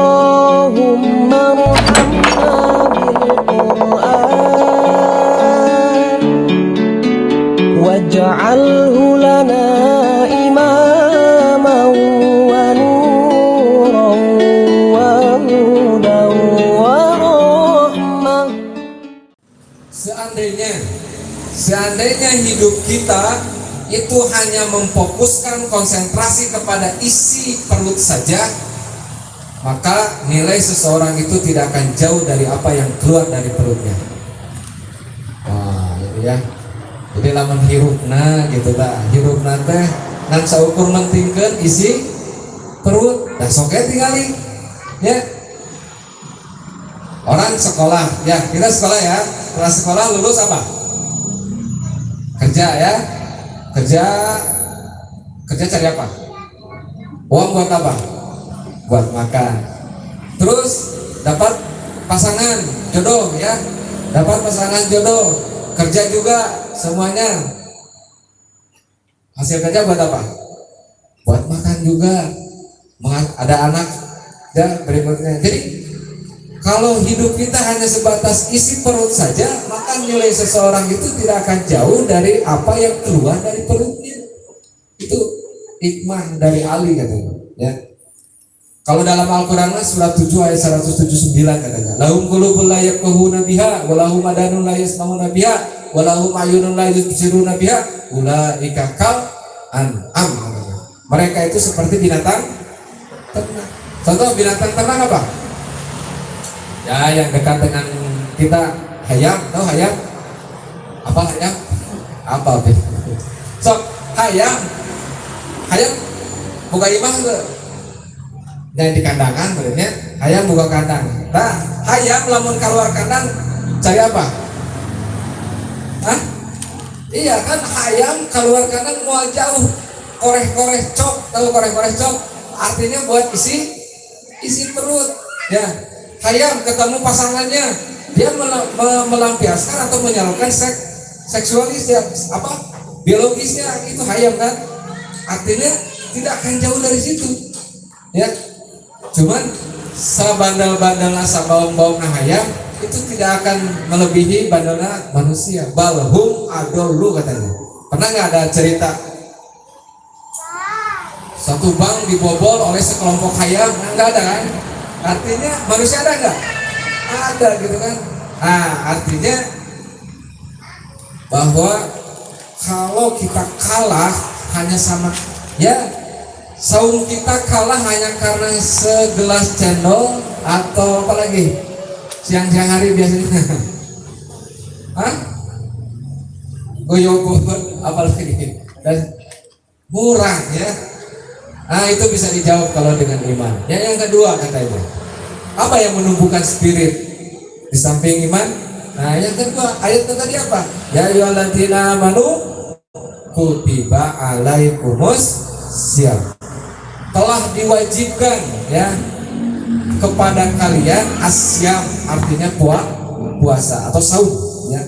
Allahumma arhamna bil Qur'an waj'alhu lana imaman wa nuran wa hudan wa rahmah. Seandainya hidup kita itu hanya memfokuskan konsentrasi kepada isi perut saja, maka nilai seseorang itu tidak akan jauh dari apa yang keluar dari perutnya. Wah, gitu ya. Jadi lamun hirupna gitu lah. Hirupna teh ngan saukur mentingkeun isi perut. Dah soke tinggali. Ya. Orang sekolah, ya, kita sekolah ya. Setelah sekolah lulus apa? Kerja ya. Kerja cari apa? Uang buat apa? Buat makan. Terus dapat pasangan jodoh ya, dapat pasangan jodoh, kerja juga semuanya. Hasil kerja buat apa? Buat makan juga. Ada anak dan berikutnya. Jadi kalau hidup kita hanya sebatas isi perut saja, maka nilai seseorang itu tidak akan jauh dari apa yang keluar dari perutnya. Itu hikmah dari Ali katanya ya. Kalau dalam Al-Quran surat 7 ayat 179 katanya, lahum qulubun la yafqahuna biha wa lahum adanun la yasma'una biha wa lahum ayunun la yubsiruna biha ulaika kal an'am. Mereka itu seperti binatang ternak. Contoh binatang ternak apa? Ya, yang dekat dengan kita, hayam, tahu hayam? Apa hayam? Apa? So, hayam buka imah enggak? Yang di kandangan berarti hayam buka kandang. Nah, hayam lamun keluar kandang cari apa? Hah? Iya kan, hayam keluar kandang mau jauh koreh-koreh cok, tahu koreh-koreh cok? Artinya buat isi perut. Ya, hayam ketemu pasangannya, dia melampiaskan atau menyalurkan seksualis ya, apa? Biologisnya itu hayam kan? Artinya tidak akan jauh dari situ. Ya. Cuman sabandal-bandalna sabaum-baum hayam itu tidak akan melebihi bandalna manusia. Balhum adollu katanya. Pernah nggak ada cerita satu bank dibobol oleh sekelompok hayam? Nggak ada kan? Artinya manusia ada nggak? Ada gitu kan? Nah, artinya bahwa kalau kita kalah hanya sama ya, saum kita kalah hanya karena segelas cendol atau apa lagi siang-siang hari biasanya hah? Goyobot apa lagi dan murah ya. Nah, itu bisa dijawab kalau dengan iman. Yang kedua katanya, apa yang menumbuhkan spirit di samping iman? Nah, yang kedua ayat tadi apa? Ya ayyuhalladzina amanu kutiba alaikumus syiyam, telah diwajibkan ya kepada kalian asyam, artinya puasa atau saum ya.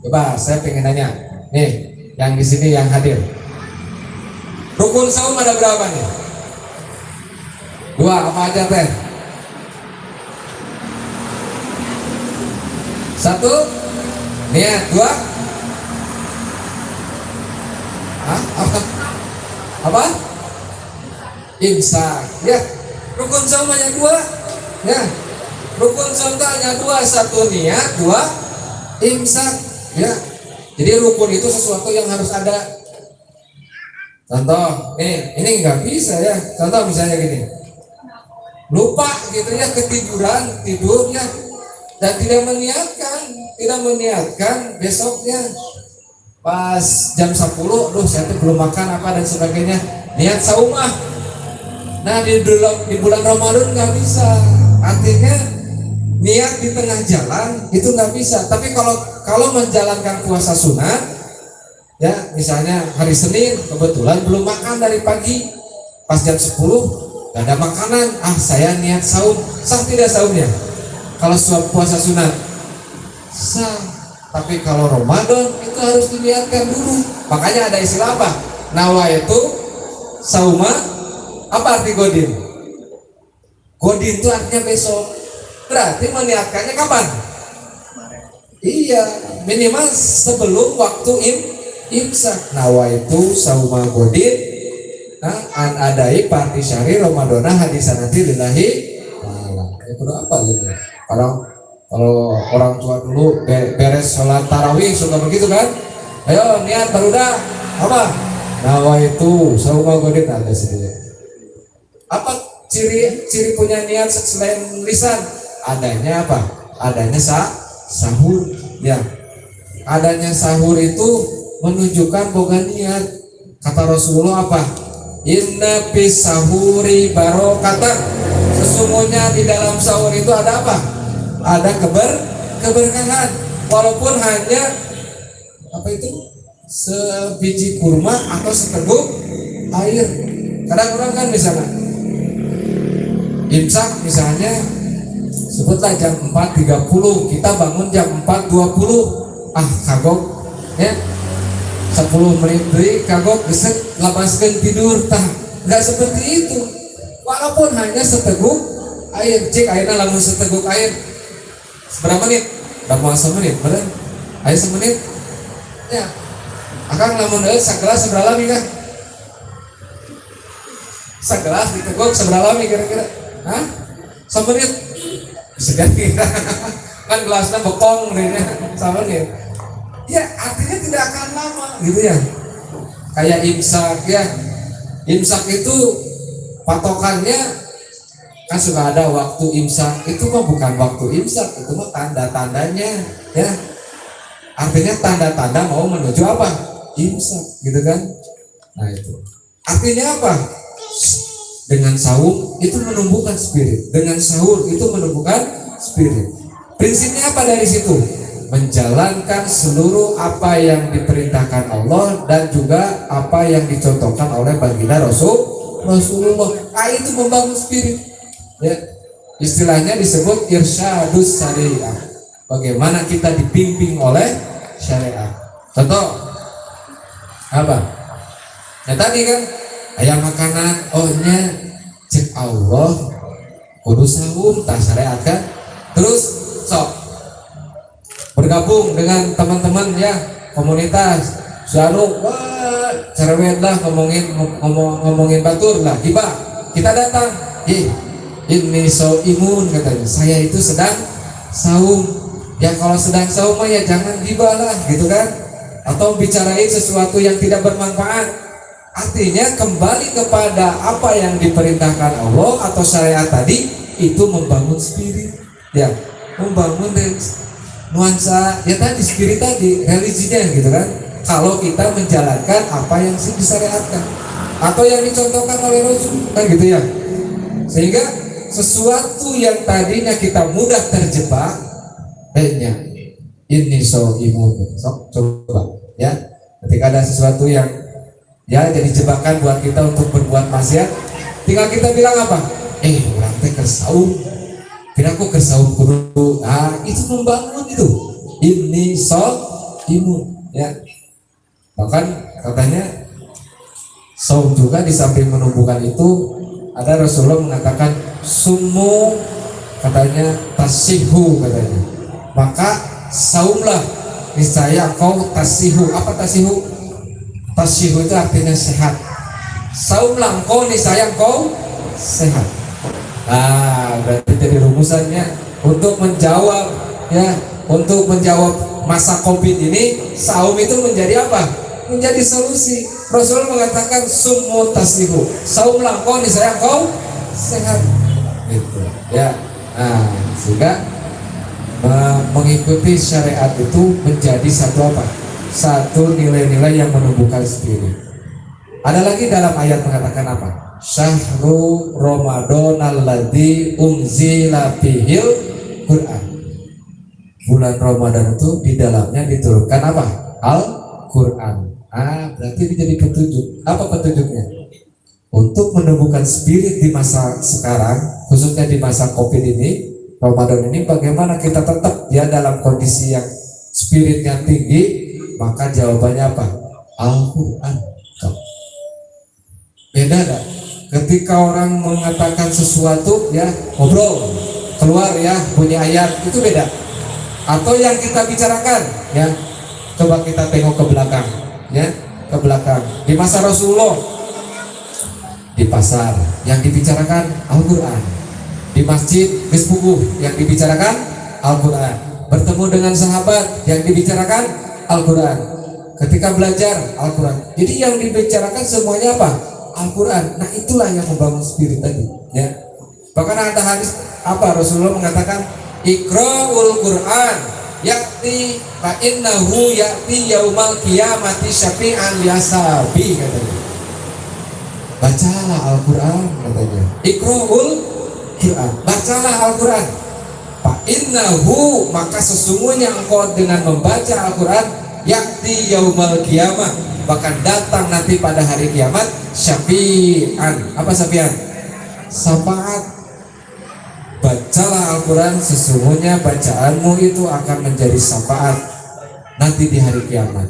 Coba saya pengen nanya nih, yang di sini yang hadir, rukun saum ada berapa nih? 2, apa aja teh? 1 niat, 2 apa? Imsak ya. Rukun saum hanya 2 ya. Rukun saum hanya 2, 1 niat, 2 imsak ya. Jadi rukun itu sesuatu yang harus ada. Contoh, ini nggak bisa ya. Contoh misalnya gini, lupa gitu ya, ketiduran, tidurnya dan tidak meniatkan besoknya pas jam 10, saya tuh belum makan apa dan sebagainya, niat saumah. Nah di bulan Ramadan nggak bisa. Artinya niat di tengah jalan itu nggak bisa. Tapi kalau menjalankan puasa sunat, ya misalnya hari Senin kebetulan belum makan dari pagi, pas jam 10 nggak ada makanan, saya niat saum, sah tidak saumnya? Kalau puasa sunat sah. Tapi kalau Ramadan itu harus diniatkan dulu. Makanya ada istilah apa? Nawaitu sauma, apa arti godin? Godin itu artinya besok. Berarti meniatkannya kapan? Iya, minimal sebelum waktu imsak. Nawaitu sauma godin an adai parti syari Ramadana hadisanati lillahi ta'ala. Itu apa gitu? Kalau orang tua dulu beres sholat tarawih suka begitu kan? Ayo niat baru dah apa? Nawaitu sauma godin ada sendiri. Apa ciri punya niat selain lisan? Adanya apa? Adanya sahur. Ya, adanya sahur itu menunjukkan boga niat. Kata Rasulullah apa? Inna fis sahuri barokatan. Sesungguhnya di dalam sahur itu ada apa? Ada keberkahan. Walaupun hanya apa itu? Sebiji kurma atau seteguk air. Kadang-kadang kan misalnya imsak misalnya sebutlah jam 4.30, kita bangun jam 4.20, kagok ya 10 menit deui kagok geus lapaskeun tidur tah. Enggak seperti itu. Walaupun hanya seteguk air, cek ayeuna lamun seteguk air seberapa menit? Da moal semenit, bener? Aya semenit. Ya. Akang lamun deui sagelas seberapa lami kan? Sagelas diteguk seberapa lami kira-kira? Hah? Semenit. Segini kan gelasnya bekong nih sama nih ya, artinya tidak akan lama gitu ya. Kayak imsak ya, imsak itu patokannya kan suka ada waktu imsak, itu mah bukan waktu imsak, itu mah tanda-tandanya ya, artinya tanda-tanda mau menuju apa? Imsak gitu kan. Nah itu artinya apa? Dengan saum itu menumbuhkan spirit, dengan sahur itu menumbuhkan spirit. Prinsipnya apa dari situ? Menjalankan seluruh apa yang diperintahkan Allah dan juga apa yang dicontohkan oleh baginda Rasulullah. Itu membangun spirit. Ya, istilahnya disebut irsyadus syariah. Bagaimana kita dibimbing oleh syariat. Contoh apa? Nah tadi kan ayam makanan, nya cek Allah kudu sahur tak syariat kan. Terus sok bergabung dengan teman-teman ya komunitas selalu wah cerewet lah ngomongin batur lah hibah kita datang ini so imun katanya, saya itu sedang saum ya. Kalau sedang saum ya jangan hibah lah gitu kan, atau bicarain sesuatu yang tidak bermanfaat. Artinya kembali kepada apa yang diperintahkan Allah atau syariat tadi, itu membangun spirit ya, membangun nuansa ya tadi, spirit tadi, religinya gitu kan. Kalau kita menjalankan apa yang disyariatkan atau yang dicontohkan oleh Rasul kan gitu ya, sehingga sesuatu yang tadinya kita mudah terjebak ini so imun coba ya, ketika ada sesuatu yang ya jadi jebakan buat kita untuk berbuat maksiat, tinggal kita bilang apa? Orang teh kersaum, kira aku kersaum kudu, itu membangun itu. Ini so imun ya. Bahkan katanya saum juga di samping menumbuhkan itu, ada Rasulullah mengatakan sumu, katanya tasihu katanya. Maka saumlah niscaya kau tasihu. Apa tasihu? Tasihu itu artinya sehat. Saumlah engkau niscaya engkau sehat. Berarti jadi rumusannya untuk menjawab ya, untuk menjawab masa Covid ini, saum itu menjadi apa? Menjadi solusi. Rasul mengatakan sumu tasihu. Saumlah engkau niscaya engkau sehat. Gitu ya. Sehingga mengikuti syariat itu menjadi satu apa? Satu nilai-nilai yang menumbuhkan spirit. Ada lagi dalam ayat mengatakan apa? Syahrul Ramadan alladzi unzila fihil Quran. Bulan Ramadan itu di dalamnya diturunkan apa? Al-Quran. Berarti ini jadi petunjuk. Apa petunjuknya? Untuk menumbuhkan spirit di masa sekarang, khususnya di masa Covid ini, Ramadan ini, bagaimana kita tetap ya dalam kondisi yang spiritnya tinggi, maka jawabannya apa? Al-Quran. Beda gak? Ketika orang mengatakan sesuatu ya ngobrol keluar ya bunyi ayat, itu beda. Atau yang kita bicarakan ya, coba kita tengok ke belakang ya, ke belakang di masa Rasulullah, di pasar yang dibicarakan Al-Quran, di masjid gespuguh yang dibicarakan Al-Quran, bertemu dengan sahabat yang dibicarakan Al-Quran, ketika belajar Al-Quran. Jadi yang dibicarakan semuanya apa? Al-Quran. Nah itulah yang membangun spirit tadi ya. Bahkan ada hadis apa, Rasulullah mengatakan Iqra'ul Quran yakti fa innahu yakti yaumal qiyamati syafi'an liasabi, katanya. Bacalah Al-Quran, katanya. Iqra'ul Quran, bacalah Al-Quran. Fa innahu, maka sesungguhnya engkau dengan membaca Al-Quran yakti yaumal qiyamah, bahkan datang nanti pada hari kiamat syafi'an. Apa syafi'an? Syafaat. Bacalah Al-Quran, sesungguhnya bacaanmu itu akan menjadi syafaat nanti di hari kiamat.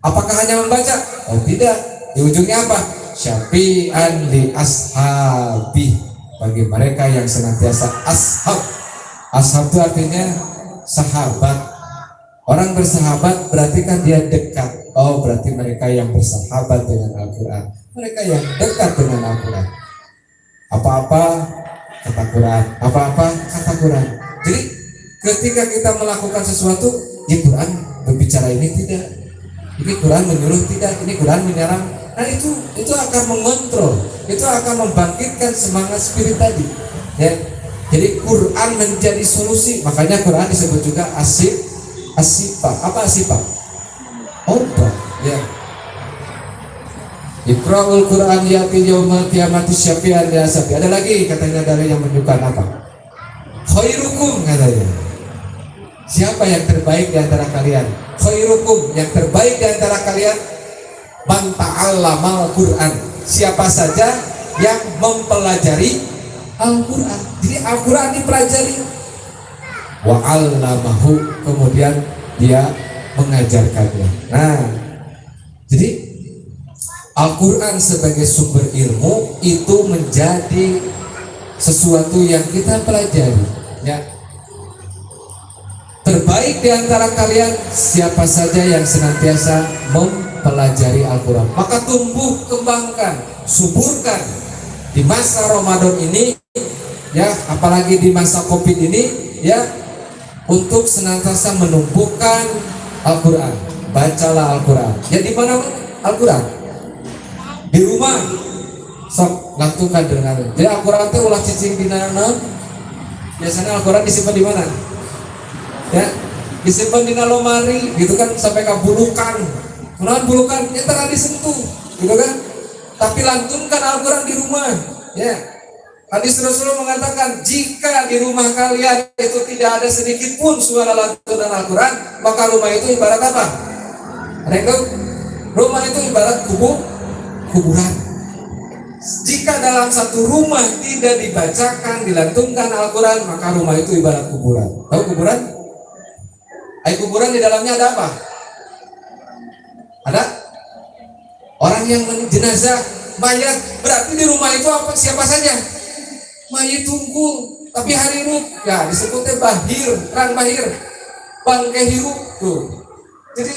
Apakah hanya membaca? Oh tidak, di ujungnya apa? Syafi'an li ashabi, bagi mereka yang senantiasa ashab. Ashab itu artinya sahabat. Orang bersahabat berarti kan dia dekat. Oh berarti mereka yang bersahabat dengan Al-Quran, mereka yang dekat dengan Al-Quran. Apa-apa kata Quran, apa-apa kata Quran. Jadi ketika kita melakukan sesuatu, ya Quran berbicara ini tidak, ini Quran menyuruh tidak, ini Quran menyerang. Nah itu akan mengontrol, itu akan membangkitkan semangat spirit tadi ya. Jadi Quran menjadi solusi. Makanya Quran disebut juga asifah. Apa asifah? Obat ya. Iqra'ul Quran ya'ti yaumal qiyamati syafi'an li ashabi. Ada lagi katanya dari yang menunjukkan apa? Khairukum, katanya. Siapa yang terbaik di antara kalian? Khairukum, yang terbaik di antara kalian man ta'allamal Quran. Siapa saja yang mempelajari Al-Quran. Jadi Al-Quran dipelajari. Wa 'allamahu, kemudian dia mengajarkannya. Nah, jadi Al-Quran sebagai sumber ilmu itu menjadi sesuatu yang kita pelajari ya. Terbaik di antara kalian siapa saja yang senantiasa mempelajari Al-Quran, maka tumbuh kembangkan, suburkan di masa Ramadan ini ya, apalagi di masa Covid ini ya, untuk senantiasa menumbuhkan Al-Quran. Bacalah Al-Quran ya, di mana Al-Quran? Di rumah sok lantungan dengan. Jadi Al-Quran itu ulah cicing di mana? Biasanya Al-Quran disimpan di mana? Ya, disimpan di lemari gitu kan, sampai ke bulukan. Quran bulukan ya tak disentuh gitu kan. Tapi lantunkan Al-Quran di rumah ya. Hadis Rasulullah mengatakan, jika di rumah kalian itu tidak ada sedikit pun suara lantunan Al-Quran, maka rumah itu ibarat apa? Ada yang tahu? Rumah itu ibarat kuburan. Jika dalam satu rumah tidak dibacakan, dilantunkan Al-Quran, maka rumah itu ibarat kuburan. Tahu kuburan? Kuburan di dalamnya ada apa? Ada orang yang jenazah, mayat. Berarti di rumah itu apa? Siapa saja? Mayit tungkul, tapi hari hirup. Ya disebutnya bahir, terang bahir, bangkai hirup tuh. Jadi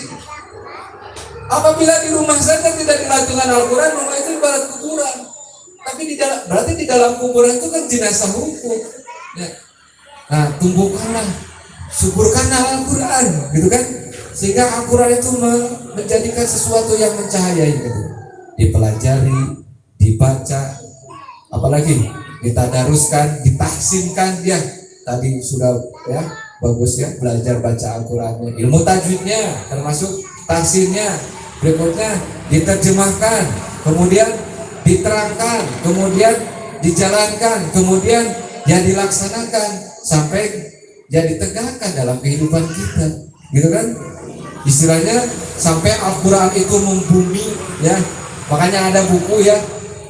apabila di rumah saja tidak dilantunkan Al-Quran, rumah itu ibarat kuburan. Tapi berarti di dalam kuburan itu kan jenazah rumput. Ya. Nah, tumbuhkanlah, suburkanlah Al-Quran, gitu kan? Sehingga Al-Quran itu menjadikan sesuatu yang mencahayai, gitu. Dipelajari, dibaca, apalagi ditadaruskan, ditahsinkan. Ya, tadi sudah ya bagus ya belajar baca Al-Qurannya, ilmu tajwidnya termasuk tahsinnya. Berikutnya diterjemahkan, kemudian diterangkan, kemudian dijalankan, kemudian ya dilaksanakan sampai ya ditegakkan dalam kehidupan kita, gitu kan? Istilahnya sampai Al-Quran itu membumi ya. Makanya ada buku ya,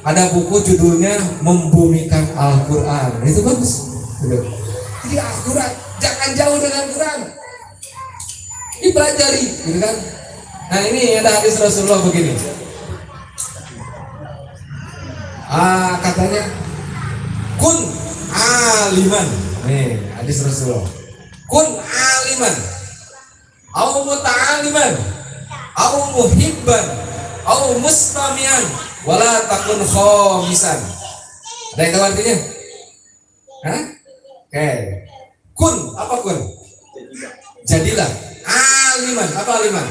ada buku judulnya Membumikan Al-Quran. Itu bagus. Jadi Al-Quran jangan jauh dengan Quran. dipelajari, gitu kan? Nah ini ada hadis Rasulullah begini. Katanya kun aliman. Nih hadis Rasulullah. Kun aliman, au muta'aliman, au muhibban, au mustamian, wala takun khomisan. Ada yang tahu artinya? Hah? Oke. Kun, apa kun? Jadilah. Aliman, apa aliman?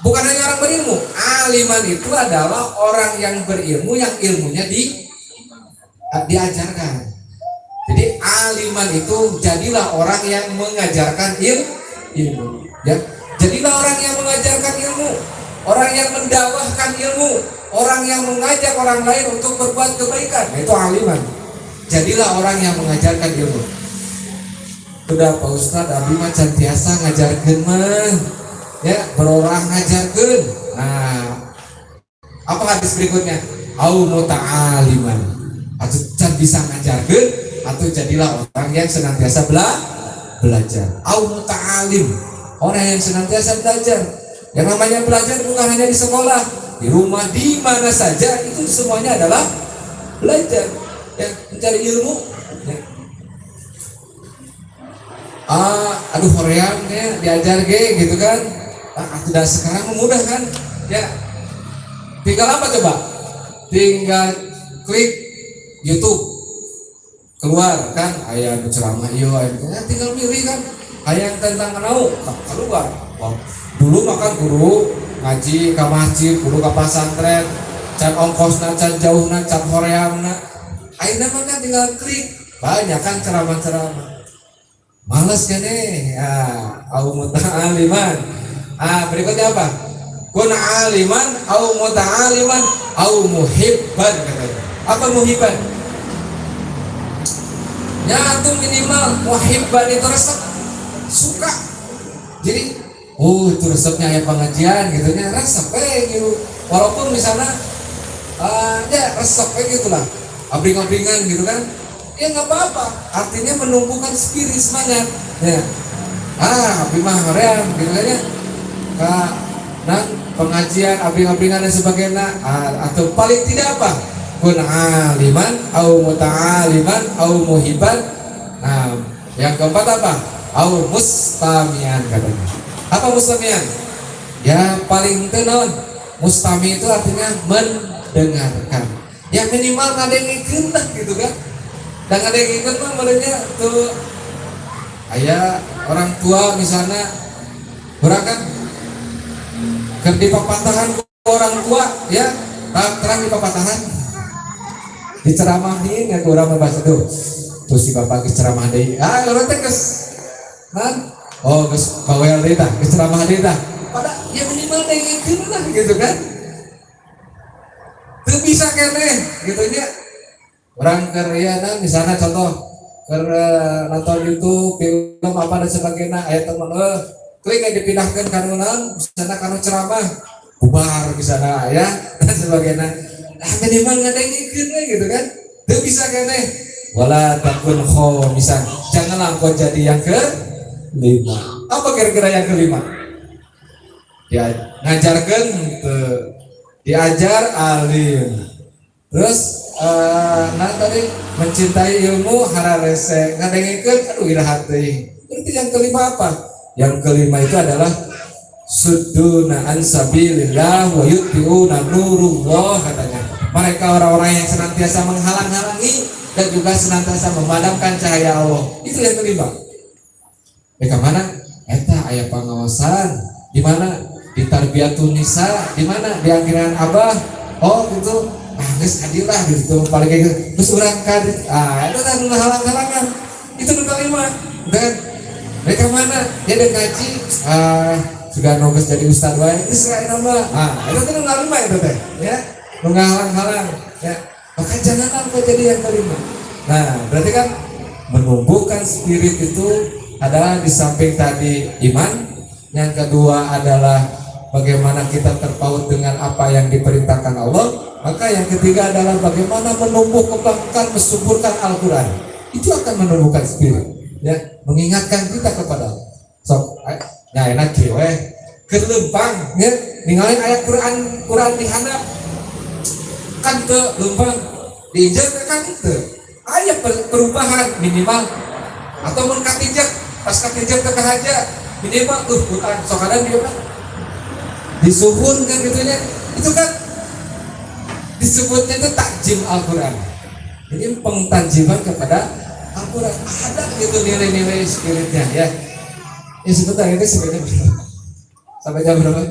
Bukan hanya orang berilmu. Aliman itu adalah orang yang berilmu, yang ilmunya diajarkan. Jadi aliman itu jadilah orang yang mengajarkan ilmu. Ya, jadilah orang yang mengajarkan ilmu, orang yang mendakwahkan ilmu, orang yang mengajak orang lain untuk berbuat kebaikan. Nah, itu aliman. Jadilah orang yang mengajarkan ilmu. Sudah Pak Ustadz, abdi mah can tiasa ngajarkeun mah. Ya, berorang ngajarkeun. Nah, apa hadis berikutnya? Au muta'aliman. Atau can bisa ngajarkeun, atau jadilah orang yang senantiasa belajar. Au muta'alim. Orang yang senantiasa belajar. Yang namanya belajar bukan hanya di sekolah, di rumah, di mana saja, itu semuanya adalah belajar. Ya, mencari ilmu. Ya. Aduh hoream ya, diajar gitu kan. Sudah sekarang mudah kan. Ya. Tinggal apa coba? Tinggal klik YouTube. Keluar kan aya ceramah ieu ya, tinggal milih kan. Aya tentang kenau keluar. Wow. Dulu makan guru ngaji ka masjid, guru ka pesantren, can ongkosna, can jauhna, can horeamna. Ayeuna mah kan tinggal klik. Banyak kan ceramah-ceramah. Males kene. Au muta'aliman. Berikutnya apa? Kun aliman au muta'aliman au muhibban katanya. Apa muhibban? Ya itu minimal muhibban itu resep, suka. Jadi itu resepnya ya pengajian gitu nya, resep gitu. Walaupun misalnya ya resep gitulah. Abring-abringan gitu kan. Ya nggak apa-apa, artinya menumbuhkan spirit semangat. Ya, abdi mah hoream gitu kan ya. Nah, pengajian, abring-abringan dan sebagainya, atau paling tidak apa? Kun aliman, au muta'aliman, au muhibban. Nah, yang keempat apa? Au mustamian katanya. Apa mustamian? Ya paling tenon. Mustami itu artinya mendengarkan. Ya minimal ngadengikeun lah gitu kan. Dan ngadengikeun mah modelnya tuh aya orang tua misalnya urang kan keur di papatahan orang tua ya, terang di papatahan diceramahin ya ke urang bahasa tuh. Terus si bapak geus ceramah deui. Urang teh geus man. Oh, geus bawel deui tah, geus ceramah deui tah. Pada ya minimal dengikeun lah gitu kan. Teu bisa keneh gitu nya. Orang kerjaan misalnya contoh nonton YouTube, film apa dan sebagainya, ayat teman klik yang dipindahkan karena misalnya karena ceramah bubar misalnya ya dan sebagainya. Minimal ngadengikeun gitu kan. Teu bisa keneh. Wala takun khomisan. Janganlah engkau jadi yang kelima. Apa kira-kira yang kelima? Ya ngajarkan diajar alim. Terus tadi mencintai ilmu hararese ngadengikeun aduh iraha teuing. Berarti yang kelima apa? Yang kelima itu adalah sudduna an sabilillah wa yutbi'una nurullah katanya. Mereka orang-orang yang senantiasa menghalang-halangi dan juga senantiasa memadamkan cahaya Allah. Itu yang kelima. Mereka mana? Eta aya pengawasan di mana? Di Tarbiyatun Nisa, di mana? Di angkiran Abah. Oh gitu. Geus adilah gitu paling kayak gitu. Terus urang kadit. Itu kan halang-halangan. Itu nu kelima. Dan mereka mana? Ya ada ngaji juga nongos jadi ustad wae. Geus kae nama. Itu kan nu kelima itu teh, ya. Nu ngahalang-halang, ya. Maka janganlah kau jadi yang kelima. Nah, berarti kan menumbuhkan spirit itu adalah di samping tadi iman, yang kedua adalah bagaimana kita terpaut dengan apa yang diperintahkan Allah, maka yang ketiga adalah bagaimana menumbuh kembangkan, mensuburkan Al-Quran. Itu akan menumbuhkan spirit. ya, mengingatkan kita kepada Allah. Sok, ya enak kieu keur leumpang ya, ningali ayat Quran di handap kan teu leumpang diinjak kan teu aya perubahan minimal atau mun katijak pas katijak teu kahaja minimal Quran sok ada dia kan disuhun kan gitunya itu kan disebutnya itu takjim Al-Quran. Jadi pengtajiman kepada Al-Quran ada gitu nilai-nilai spiritnya ya. Ya sebentar ini sebenarnya sampai jam berapa?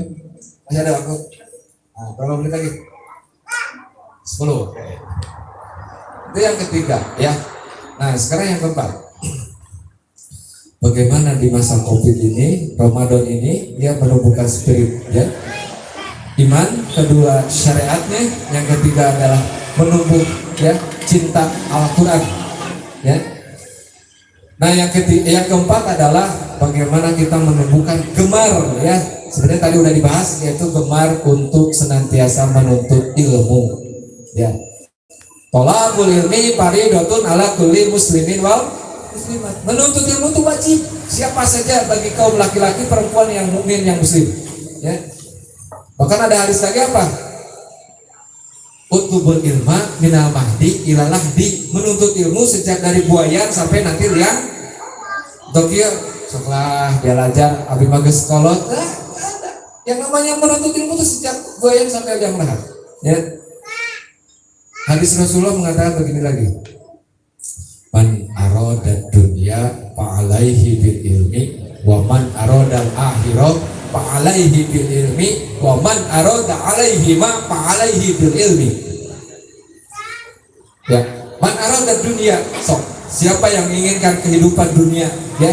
Masih ada waktu? Nah, berapa menit lagi? 10. Itu yang ketiga ya. Nah sekarang yang keempat. Bagaimana di masa COVID ini, Ramadan ini dia menumbuhkan spirit ya. Iman, kedua syariatnya, yang ketiga adalah menumbuh ya cinta Al-Quran ya. Nah yang keempat adalah bagaimana kita menumbuhkan gemar ya. Sebenarnya tadi udah dibahas yaitu gemar untuk senantiasa menuntut ilmu ya. Thalabul ilmi fardhatun ala kulli muslimin wal muslimat. Menuntut ilmu itu wajib siapa saja bagi kaum laki-laki perempuan yang mukmin yang muslim ya. Bahkan ada hadis lagi apa? Utlubul ilma minal mahdi ilal lahdi. Menuntut ilmu sejak dari buayan sampai nanti liang Tokyo. Setelah belajar abi mages kolot. Yang namanya menuntut ilmu itu sejak buayan sampai liang lahat. Ya. Hadis Rasulullah mengatakan begini lagi. Man arada dunya fa'alaihi bil ilmi wa man arada al-akhirah fa'alaihi bil ilmi wa man arada alaihi ma fa'alaihi bil ilmi. Ya, man arada dunia, sok siapa yang menginginkan kehidupan dunia ya,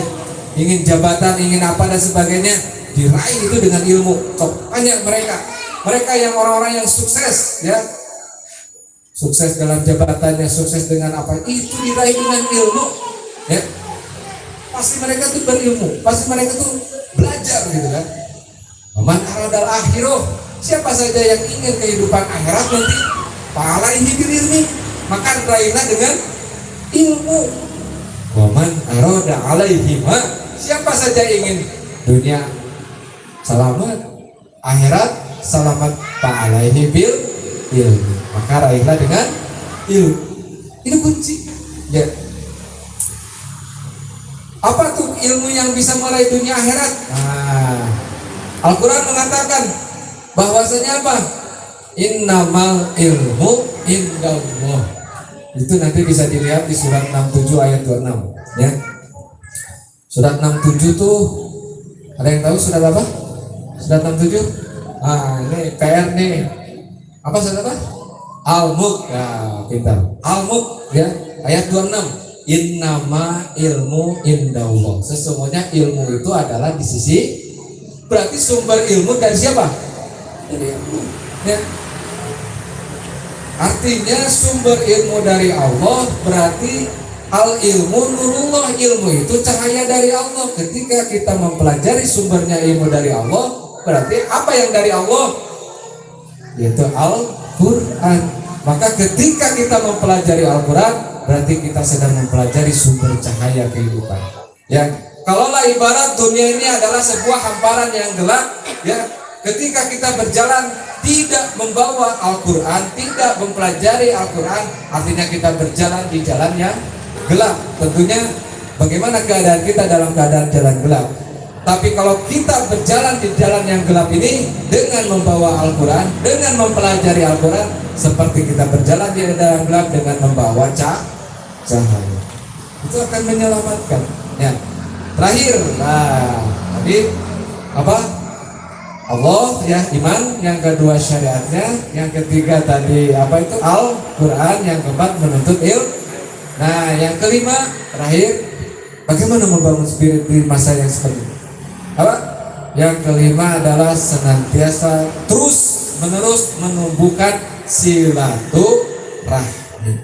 ingin jabatan, ingin apa dan sebagainya, diraih itu dengan ilmu. Sok tanya mereka yang orang-orang yang sukses ya, sukses dalam jabatannya, sukses dengan apa, itu diraih dengan ilmu ya. Pasti mereka tuh berilmu, pasti mereka tuh belajar gitu kan. Man aradal akhirah, siapa saja yang ingin kehidupan akhirat nanti, fa'alaihi bil ilmi, maka raihlah dengan ilmu. Wa man arada alaihi ma, siapa saja ingin dunia selamat, akhirat selamat, fa'alaihi bil ilmi, maka raihlah dengan ilmu. Ini kunci ya. Apa tuh ilmu yang bisa meraih dunia akhirat? Nah, Al-Quran mengatakan bahwasanya apa? Innamal ilmu indallah. Itu nanti bisa dilihat di surat 67 ayat 26 ya. Surat 67 tuh ada yang tahu surat apa? Surat 67? Ah, ini PR nih. Apa surat apa? Al-Mulk. Ya, pintar. Al-Mulk ya, ayat 26. Innama ilmu indallah. Sesungguhnya ilmu itu adalah di sisi. Berarti sumber ilmu dari siapa? Dari Allah ya. Artinya sumber ilmu dari Allah, berarti al ilmu nurullah, ilmu itu cahaya dari Allah. Ketika kita mempelajari sumbernya ilmu dari Allah, berarti apa yang dari Allah? Yaitu Al-Quran. Maka ketika kita mempelajari Al-Quran, berarti kita sedang mempelajari sumber cahaya kehidupan ya. Kalaulah ibarat dunia ini adalah sebuah hamparan yang gelap ya, ketika kita berjalan tidak membawa Al-Quran, tidak mempelajari Al-Quran, artinya kita berjalan di jalan yang gelap. Tentunya bagaimana keadaan kita dalam keadaan jalan gelap. Tapi kalau kita berjalan di jalan yang gelap ini dengan membawa Al-Quran, dengan mempelajari Al-Quran, seperti kita berjalan di dalam gelap dengan membawa cahaya, itu akan menyelamatkan ya. Terakhir, nah tadi apa? Allah ya, iman, yang kedua syariatnya, yang ketiga tadi apa itu? Al-Quran, yang keempat menuntut ilmu. Nah yang kelima terakhir, bagaimana membangun spirit di masa yang seperti ini? Apa? Yang kelima adalah senantiasa terus menerus menumbuhkan silaturahmi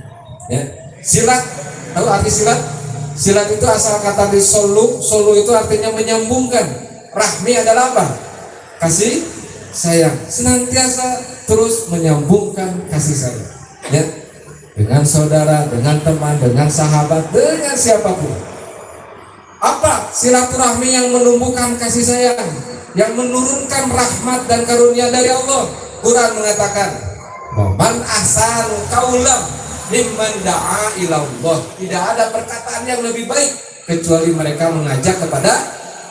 ya. Silat, tahu arti silat? Silat itu asal kata di solu itu artinya menyambungkan. Rahmi adalah apa? Kasih sayang. Senantiasa terus menyambungkan kasih sayang ya. Dengan saudara, dengan teman, dengan sahabat, dengan siapapun. Silaturahmi yang menumbuhkan kasih sayang, yang menurunkan rahmat dan karunia dari Allah. Quran mengatakan, "Man ahsanu qaulam mimman da'a ila Allah." Tidak ada perkataan yang lebih baik kecuali mereka mengajak kepada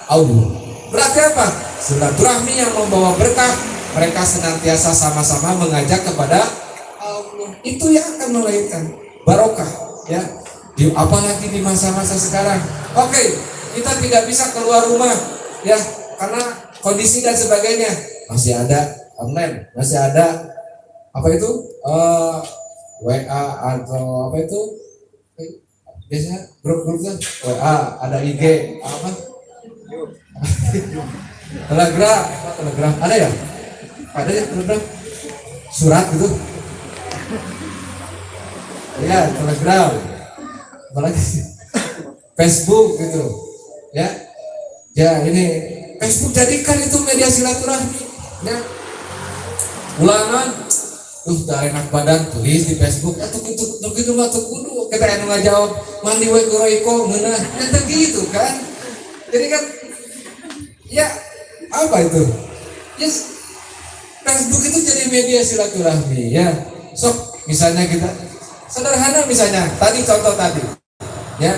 Allah. Berarti apa? Silaturahmi yang membawa berkah, mereka senantiasa sama-sama mengajak kepada Allah. Itu yang akan melahirkan barokah, ya. Apalagi di masa-masa sekarang. Oke, kita tidak bisa keluar rumah, ya, karena kondisi dan sebagainya. Masih ada online, masih ada apa itu WA atau apa itu biasanya grup-grupnya WA, ada IG apa telegram ada ya, ada ya telegram surat gitu ya, telegram, apalagi Facebook gitu ya. Ya ini Facebook jadikan itu media silaturahmi ya. Ulangan udah enak badan tulis di Facebook atau gitu mah tuh kudu kita yang ngajawab mandi we goroiko ngeunah eta gitu kan. Jadi kan ya apa itu? Yes, Facebook itu jadi media silaturahmi ya. Sok misalnya kita sederhana, misalnya tadi contoh tadi ya,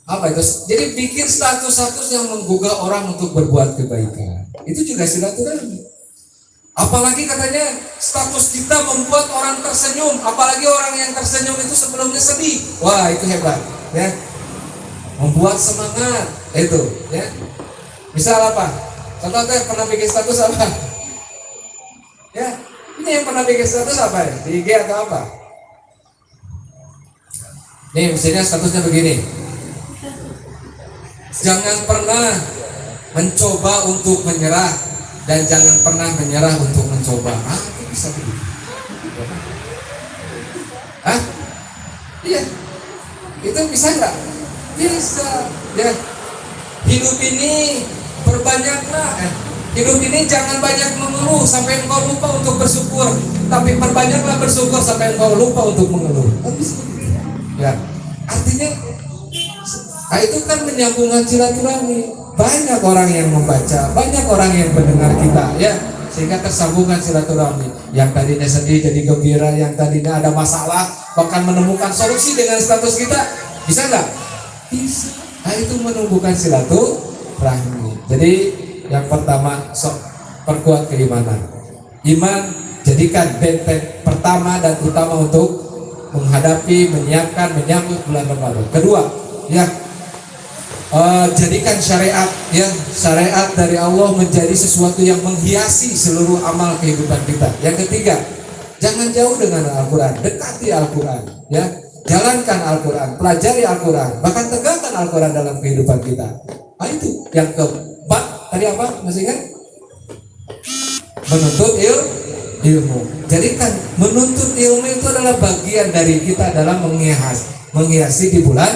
apa itu? Jadi bikin status-status yang menggugah orang untuk berbuat kebaikan, itu juga silaturahmi. Apalagi katanya status kita membuat orang tersenyum, apalagi orang yang tersenyum itu sebelumnya sedih. Wah, itu hebat ya. Membuat semangat itu ya. Misal apa? Contohnya pernah bikin status apa? Ya, ini yang pernah bikin status apa ya? Di IG atau apa? Nih, misalnya statusnya begini. Jangan pernah mencoba untuk menyerah dan jangan pernah menyerah untuk mencoba. Itu bisa begitu. Iya. Itu bisa nggak? Bisa. Ya. Hidup ini perbanyaklah. Hidup ini jangan banyak mengeluh sampai engkau lupa untuk bersyukur, tapi perbanyaklah bersyukur sampai engkau lupa untuk mengeluh. Ya. Artinya itu kan menyambungkan silaturahmi. Banyak orang yang membaca, banyak orang yang mendengar kita, ya, sehingga tersambungkan silaturahmi. Yang tadinya sedih jadi gembira, yang tadinya ada masalah bahkan menemukan solusi dengan status kita, bisa nggak? Bisa. Nah, itu menumbuhkan silaturahmi. Jadi yang pertama, perkuat keimanan. Iman jadikan benteng pertama dan utama untuk menghadapi, menyiapkan, menyambut bulan Ramadan. Kedua, ya, jadikan syariat, ya, syariat dari Allah menjadi sesuatu yang menghiasi seluruh amal kehidupan kita. Yang ketiga, jangan jauh dengan Al-Quran, dekati Al-Quran, ya, jalankan Al-Quran, pelajari Al-Quran, bahkan tegakkan Al-Quran dalam kehidupan kita. Nah, itu yang keempat, tadi apa? Masih ingat? Menuntut ilmu. Jadikan menuntut ilmu itu adalah bagian dari kita dalam menghiasi di bulan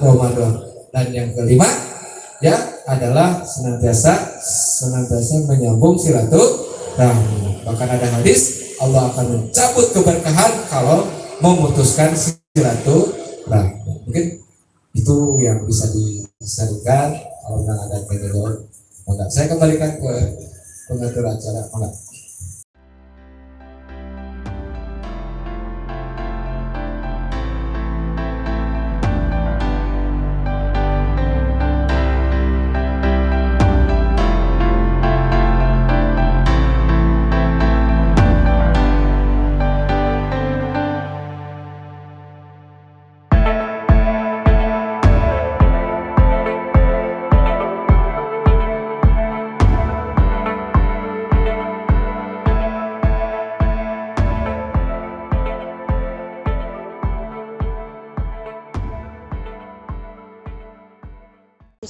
Ramadan. Dan yang kelima, ya, adalah senantiasa menyambung silaturahmi. Bahkan ada hadis, Allah akan mencabut keberkahan kalau memutuskan silaturahmi. Mungkin itu yang bisa disampaikan. Kalau memang ada penjelasan, saya kembalikan ke pengatur acara.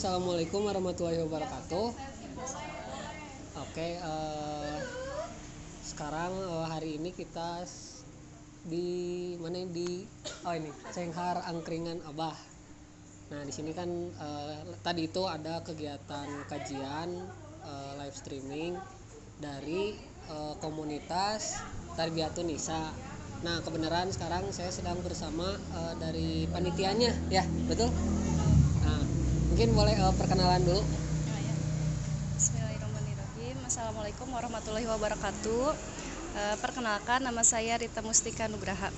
Assalamualaikum warahmatullahi wabarakatuh. Oke, sekarang hari ini kita di mana ini? Ini Cenghar Angkringan Abah. Nah, di sini kan tadi itu ada kegiatan kajian live streaming dari komunitas Tarbiyatun Nisa. Nah, kebenaran sekarang saya sedang bersama dari panitianya, ya, betul? Nah, mungkin boleh perkenalan dulu. Ya. Bismillahirrahmanirrahim. Assalamualaikum warahmatullahi wabarakatuh. Perkenalkan, nama saya Rita Mustika Nugraha.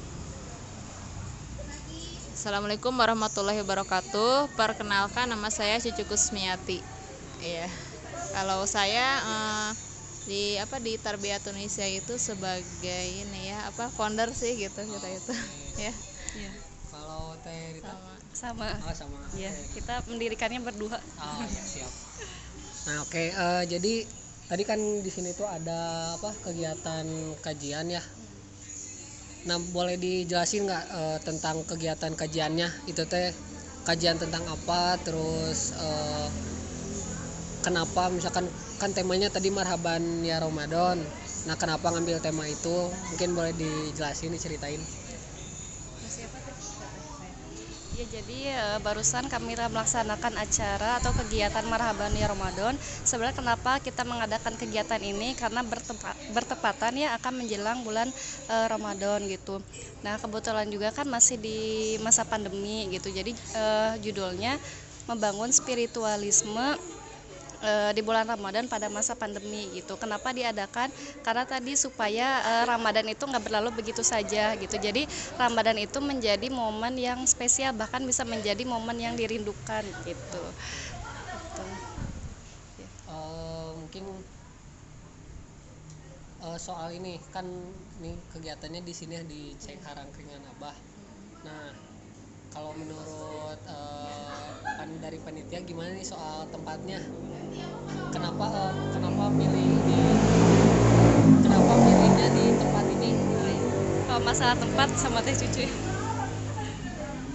Assalamualaikum warahmatullahi wabarakatuh. Perkenalkan, nama saya Cucu Kusmiati. Iya. Kalau saya di Tarbiyah Tunisia itu sebagai ini ya founder sih gitu kita itu ya. Ya, Kalau Teh Rita sama. sama. Ya, Oke. kita mendirikannya berdua. Oh ya, siap. Nah oke, jadi tadi kan di sini tuh ada kegiatan kajian ya. Nah boleh dijelasin nggak tentang kegiatan kajiannya itu teh kajian tentang apa, terus kenapa misalkan kan temanya tadi marhaban ya Ramadan. Nah kenapa ngambil tema itu? Mungkin boleh dijelasin, diceritain. Ya, jadi barusan kami melaksanakan acara atau kegiatan marhaban ya Ramadan. Sebenarnya kenapa kita mengadakan kegiatan ini, karena bertepatan ya akan menjelang bulan Ramadan gitu. Nah kebetulan juga kan masih di masa pandemi gitu. Jadi judulnya membangun spiritualisme di bulan Ramadan pada masa pandemi gitu. Kenapa diadakan? Karena tadi supaya Ramadan itu nggak berlalu begitu saja gitu. Jadi Ramadan itu menjadi momen yang spesial, bahkan bisa menjadi momen yang dirindukan gitu. Mungkin soal ini kan nih kegiatannya di sini di Cenghar Angkringan Abah. Nah kalau menurut kan dari panitia gimana nih soal tempatnya? Kenapa milihnya di tempat ini? Kalau masalah tempat sama Teh Cucu.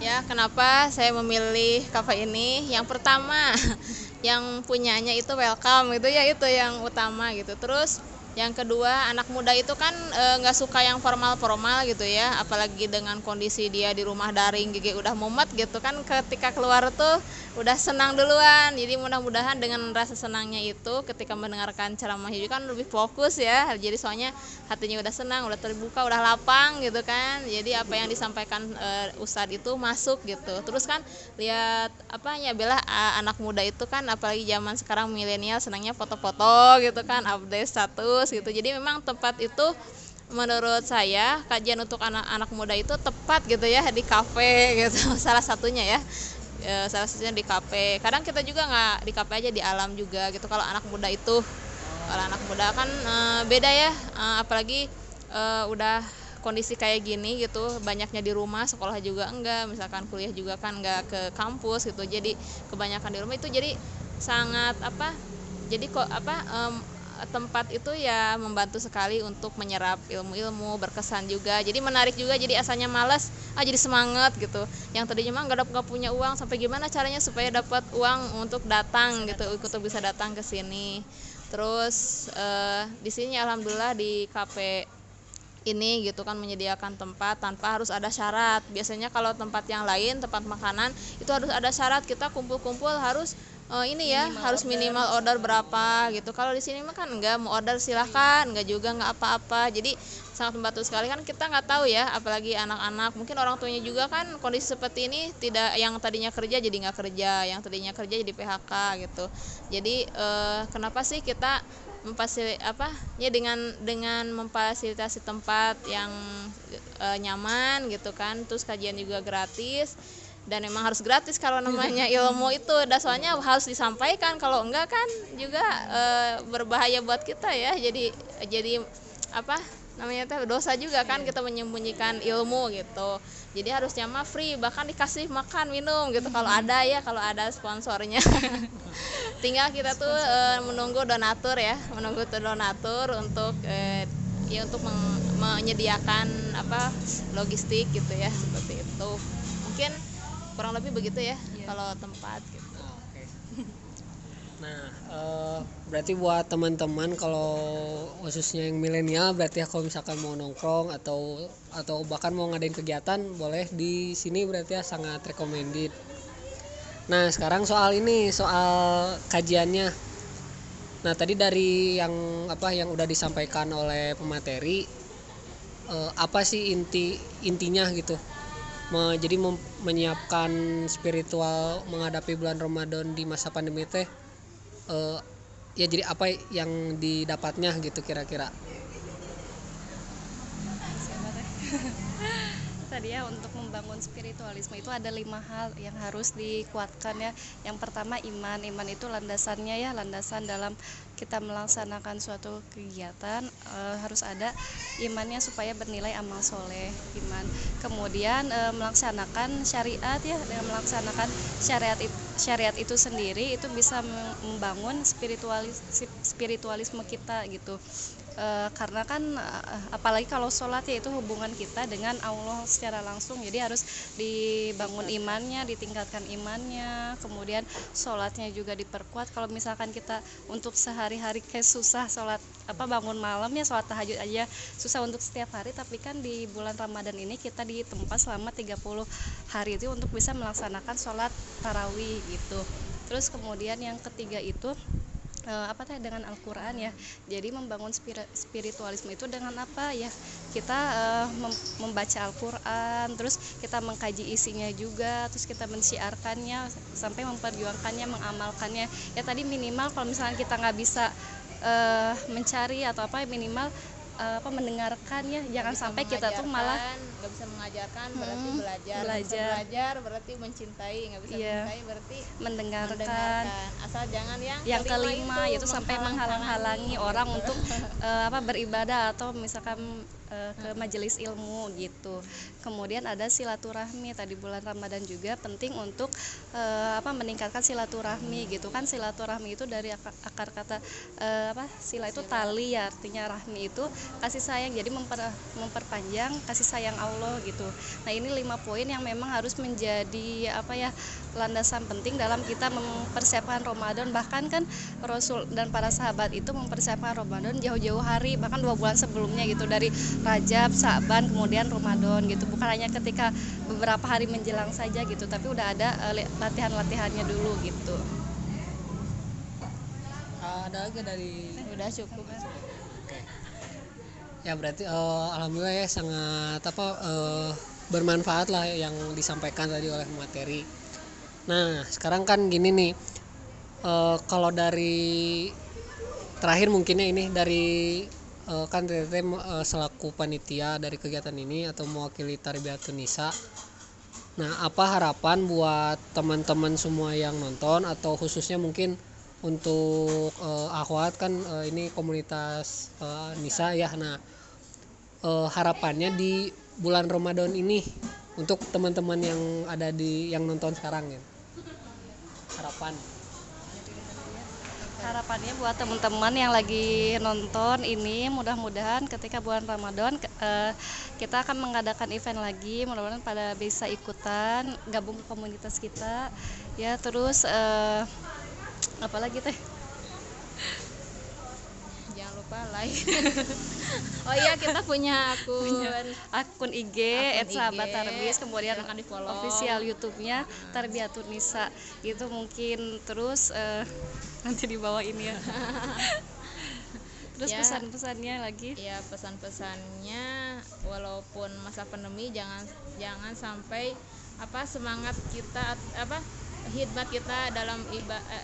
Ya, kenapa saya memilih kafe ini? Yang pertama, yang punyanya itu welcome gitu ya, itu yang utama gitu. Terus yang kedua, anak muda itu kan nggak suka yang formal-formal gitu ya, apalagi dengan kondisi dia di rumah daring gigi udah mumet gitu kan, ketika keluar tuh udah senang duluan. Jadi mudah-mudahan dengan rasa senangnya itu ketika mendengarkan ceramah itu kan lebih fokus ya. Jadi soalnya hatinya udah senang, udah terbuka, udah lapang gitu kan. Jadi apa yang disampaikan Ustadz itu masuk gitu. Terus kan lihat Bella anak muda itu kan apalagi zaman sekarang milenial senangnya foto-foto gitu kan, update status gitu. Jadi memang tempat itu menurut saya kajian untuk anak-anak muda itu tepat gitu ya di kafe gitu. Salah satunya di kafe. Kadang kita juga nggak di kafe aja, di alam juga gitu. Kalau anak muda kan beda ya, apalagi udah kondisi kayak gini gitu, banyaknya di rumah, sekolah juga enggak, misalkan kuliah juga kan enggak ke kampus gitu. Jadi kebanyakan di rumah itu jadi sangat tempat itu ya membantu sekali untuk menyerap ilmu-ilmu, berkesan juga, jadi menarik juga. Jadi asalnya malas jadi semangat gitu. Yang tadinya mah nggak punya uang, sampai gimana caranya supaya dapat uang untuk datang gitu, untuk bisa datang ke sini. Terus di sini alhamdulillah di kafe ini gitu kan menyediakan tempat tanpa harus ada syarat. Biasanya kalau tempat yang lain, tempat makanan itu harus ada syarat, kita kumpul-kumpul harus harus minimal order berapa gitu. Kalau di sini mah kan enggak, mau order silahkan, enggak juga enggak apa-apa. Jadi sangat membantu sekali kan, kita nggak tahu ya, apalagi anak-anak, mungkin orang tuanya juga kan kondisi seperti ini, tidak yang tadinya kerja jadi nggak kerja, yang tadinya kerja jadi PHK gitu. Jadi kenapa sih kita dengan memfasilitasi tempat yang nyaman gitu kan, terus kajian juga gratis. Dan memang harus gratis kalau namanya ilmu itu, dan soalnya harus disampaikan, kalau enggak kan juga berbahaya buat kita ya. Jadi dosa juga kan kita menyembunyikan ilmu gitu. Jadi harusnya mah free, bahkan dikasih makan minum gitu kalau ada sponsornya. Tinggal kita tuh menunggu donatur untuk untuk menyediakan logistik gitu ya, seperti itu. Mungkin kurang lebih begitu ya kalau tempat gitu. Oke. Nah, berarti buat teman-teman kalau khususnya yang milenial, berarti kalau misalkan mau nongkrong atau bahkan mau ngadain kegiatan, boleh di sini, berarti sangat recommended. Nah, sekarang soal kajiannya. Nah, tadi dari yang udah disampaikan oleh pemateri, apa sih intinya gitu? menyiapkan spiritual menghadapi bulan Ramadan di masa pandemi teh ya jadi apa yang didapatnya gitu kira-kira. Tadi ya, untuk membangun spiritualisme itu ada 5 hal yang harus dikuatkan ya. Yang pertama iman. Iman itu landasannya ya, landasan dalam kita melaksanakan suatu kegiatan harus ada imannya supaya bernilai amal soleh, iman. Kemudian melaksanakan syariat ya, dengan melaksanakan syariat itu sendiri itu bisa membangun spiritualisme kita gitu. Karena kan apalagi kalau sholat ya itu hubungan kita dengan Allah secara langsung, jadi harus dibangun imannya, ditingkatkan imannya, kemudian sholatnya juga diperkuat. Kalau misalkan kita untuk sehari-hari kayak susah sholat bangun malam ya, sholat tahajud aja susah untuk setiap hari, tapi kan di bulan Ramadan ini kita ditempa selama 30 hari itu untuk bisa melaksanakan sholat tarawih gitu. Terus kemudian yang ketiga itu dengan Al-Quran ya. Jadi membangun spiritualisme itu dengan apa ya, kita membaca Al-Quran, terus kita mengkaji isinya juga, terus kita mensyiarkannya sampai memperjuangkannya, mengamalkannya ya. Tadi minimal kalau misalnya kita nggak bisa mencari atau minimal mendengarkannya, jangan sampai kita tuh malah nggak bisa mengajarkan berarti belajar berarti mencintai, nggak bisa mencintai berarti mendengarkan. Asal jangan yang kelima itu sampai menghalang-halangi orang untuk beribadah atau misalkan ke majelis ilmu gitu. Kemudian ada silaturahmi, tadi bulan Ramadan juga penting untuk meningkatkan silaturahmi gitu kan. Silaturahmi itu dari akar kata sila itu tali ya, artinya rahmi itu kasih sayang, jadi memperpanjang kasih sayang Allah gitu. Nah ini 5 poin yang memang harus menjadi landasan penting dalam kita mempersiapkan Ramadan. Bahkan kan Rasul dan para sahabat itu mempersiapkan Ramadan jauh-jauh hari, bahkan 2 bulan sebelumnya gitu, dari Rajab, Sa'ban, kemudian Ramadan gitu. Bukan hanya ketika beberapa hari menjelang saja gitu, tapi udah ada latihan-latihannya dulu gitu. Ada lagi dari udah cukup. Oke. Ya berarti alhamdulillah ya sangat bermanfaat lah yang disampaikan tadi oleh materi. Nah sekarang kan gini nih, kalau dari terakhir mungkinnya ini dari kan Teteh selaku panitia dari kegiatan ini atau mewakili Tarbiyatun Nisa. Nah apa harapan buat teman-teman semua yang nonton, atau khususnya mungkin untuk akhwat kan ini komunitas Nisa ya. Nah harapannya di bulan Ramadan ini untuk teman-teman yang ada yang nonton sekarang ya, harapannya buat teman-teman yang lagi nonton ini, mudah-mudahan ketika bulan Ramadan kita akan mengadakan event lagi, mudah-mudahan pada bisa ikutan gabung ke komunitas kita ya. Terus apalagi teh, jangan lupa like. Oh iya, kita punya akun IG @sahabat_tarbis, kemudian official YouTube-nya Tarbiyatun Nisa gitu. Mungkin terus nanti di bawah ini ya. Terus ya, pesan-pesannya lagi ya, pesan-pesannya walaupun masa pandemi jangan sampai semangat kita khidmat kita dalam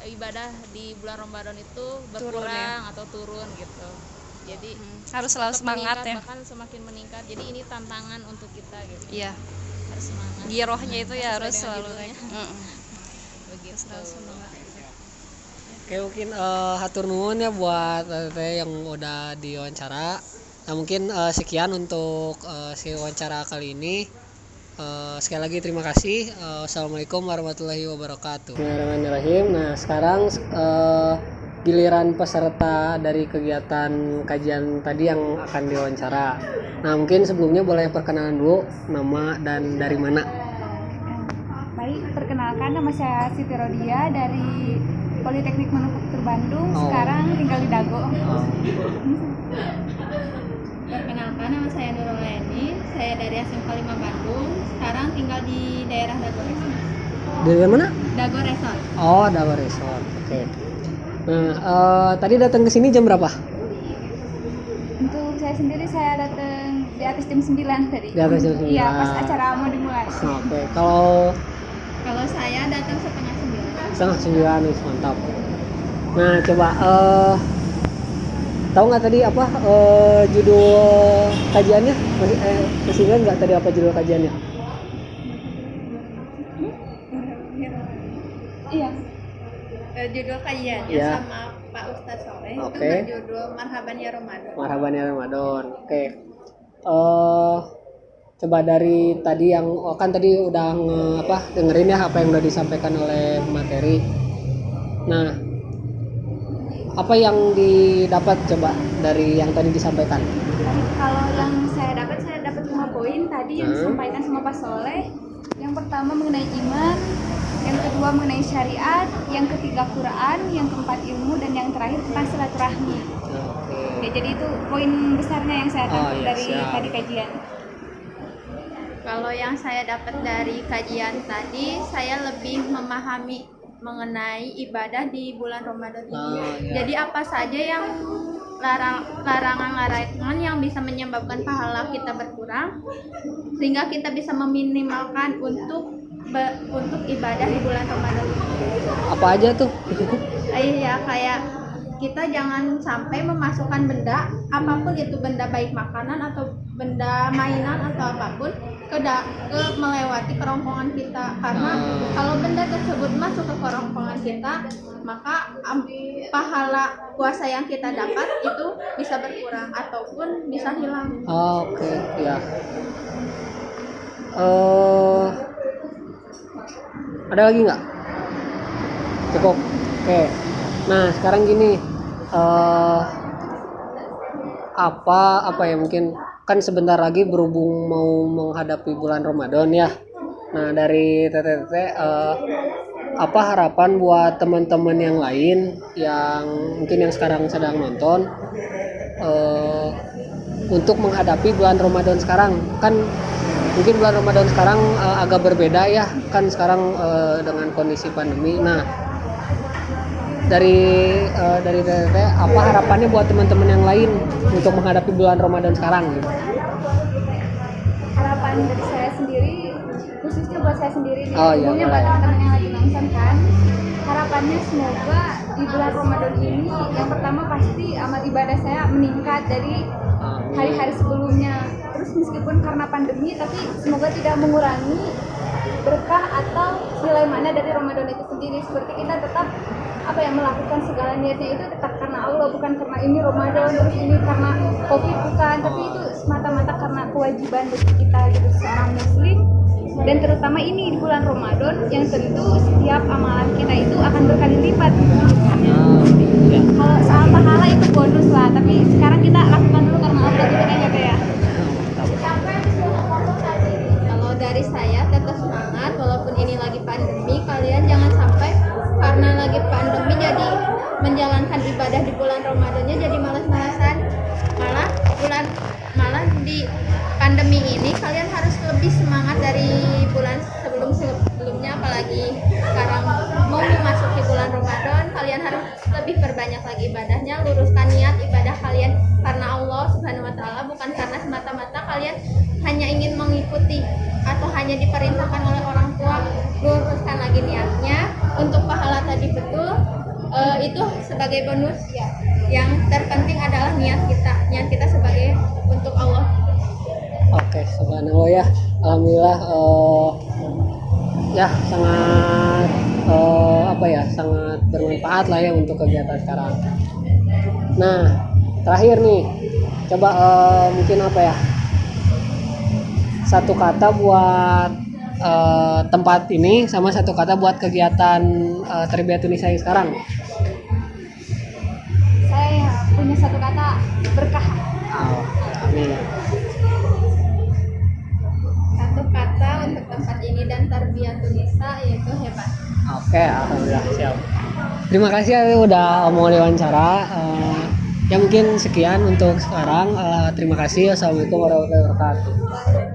ibadah di bulan Ramadan itu berkurang atau turun gitu. Jadi harus selalu semangat ya, bahkan semakin meningkat. Jadi ini tantangan untuk kita gitu. Iya, harus semangat. Girohnya itu ya harus selalu begitu. Oke, mungkin hatur nuhun ya buat yang udah diwawancara. Nah mungkin sekian untuk si wawancara kali ini. Sekali lagi terima kasih. Assalamualaikum warahmatullahi wabarakatuh. Bismillahirrahmanirrahim. Nah sekarang giliran peserta dari kegiatan kajian tadi yang akan diwawancara. Nah mungkin sebelumnya boleh perkenalan dulu, nama dan dari mana. Baik, perkenalkan, nama saya Siti Rodia dari Politeknik Manufaktur Bandung. Sekarang tinggal di Dago. Perkenalkan, nama saya Nurul Leni, saya dari SMK 5 Bandung. Sekarang tinggal di daerah Dago Resort. Dari mana? Dago Resort. Oh, Dago Resort. Oke. Nah, tadi datang ke sini jam berapa? Untuk saya sendiri, saya datang di atas jam 9 tadi. Di atas jam 9. Iya, pas acara mau dimulai. Oke, kalau Kalau saya datang setengah 9. setengah 9 nih, mantap. Nah, coba tahu nggak tadi apa judul kajiannya? Masih ingat nggak tadi apa judul kajiannya? Iya. Judul kajiannya Iya. sama Pak Ustadz Soleh Oke. itu berjudul Marhaban ya Ramadan. Marhaban ya Ramadan. Oke. Coba dari tadi yang kan tadi udah dengerin ya apa yang udah disampaikan oleh materi. Nah, apa yang didapat coba dari yang tadi disampaikan? Kalau yang saya dapat 5 poin tadi yang disampaikan sama Pak Soleh. Yang pertama mengenai iman, yang kedua mengenai syariat, yang ketiga Quran, yang keempat ilmu, dan yang terakhir tentang silaturahmi. Oke. Ya, jadi itu poin besarnya yang saya tangkap iya, dari siap. tadi kajian. Kalau yang saya dapat dari kajian tadi, saya lebih memahami mengenai ibadah di bulan Ramadan ini. Iya. Jadi apa saja yang larangan-larangan yang bisa menyebabkan pahala kita berkurang, sehingga kita bisa meminimalkan untuk ibadah di bulan Ramadan ini. Apa aja tuh? Iya, kayak kita jangan sampai memasukkan benda apapun itu, benda baik makanan atau benda mainan atau apapun ke melewati kerongkongan kita, karena kalau benda tersebut masuk ke kerongkongan kita maka pahala puasa yang kita dapat itu bisa berkurang ataupun bisa hilang. Oke, ya. Ada lagi nggak? Cukup. Oke. Nah, sekarang gini, apa ya, mungkin kan sebentar lagi berhubung mau menghadapi bulan Ramadan ya. Nah, dari TTT apa harapan buat teman-teman yang lain yang mungkin yang sekarang sedang nonton untuk menghadapi bulan Ramadan sekarang? Kan mungkin bulan Ramadan sekarang agak berbeda ya, kan sekarang dengan kondisi pandemi. Nah, dari TTT apa harapannya buat teman-teman yang lain untuk menghadapi bulan Ramadan sekarang gitu? Harapan dari saya sendiri, khususnya buat saya sendiri nih, Oh, iya, umumnya boleh. buat teman-teman yang lagi nonton kan, harapannya semoga di bulan Ramadan ini yang pertama pasti amal ibadah saya meningkat dari hari-hari sebelumnya. Terus meskipun karena pandemi, tapi semoga tidak mengurangi berkah atau nilai mana dari Ramadan itu sendiri. Seperti kita tetap melakukan segala niatnya itu tetap karena Allah, bukan karena ini Ramadan, terus ini karena Covid, bukan, tapi itu semata-mata karena kewajiban bagi kita gitu seorang muslim, dan terutama ini di bulan Ramadan yang tentu setiap amalan kita itu akan berkali lipat. Kalau soal pahala itu bonus lah, tapi sekarang kita lakukan dulu karena Allah gitu kan ya. Kalau dari saya tetap semangat walaupun ini lagi pandemi, kalian jangan sampai karena lagi pandemi jadi menjalankan ibadah di bulan Ramadannya jadi malas-malasan. Malah di pandemi ini kalian harus lebih semangat dari bulan sebelumnya, apalagi sekarang mau memasuki bulan Ramadan, kalian harus lebih perbanyak lagi ibadahnya, luruskan niat ibadah kalian karena Allah Subhanahu wa taala, bukan karena semata-mata kalian hanya ingin mengikuti atau hanya diperintahkan oleh orang tua. Luruskan lagi niatnya untuk pahala tadi, betul itu sebagai bonus ya. Yang terpenting adalah niat kita sebagai untuk Allah. Oke, subhanallah ya. Alhamdulillah ya sangat sangat bermanfaat lah ya untuk kegiatan sekarang. Nah, terakhir nih, coba mungkin satu kata buat tempat ini sama satu kata buat kegiatan Tarbiyatun Nisa sekarang. Saya punya satu kata, berkah. Amin. Satu kata untuk tempat ini dan Tarbiyatun Nisa yaitu hebat. Oke, alhamdulillah, siap. Terima kasih ya udah mau diwawancara. Ya mungkin sekian untuk sekarang. Terima kasih. Assalamualaikum warahmatullahi wabarakatuh.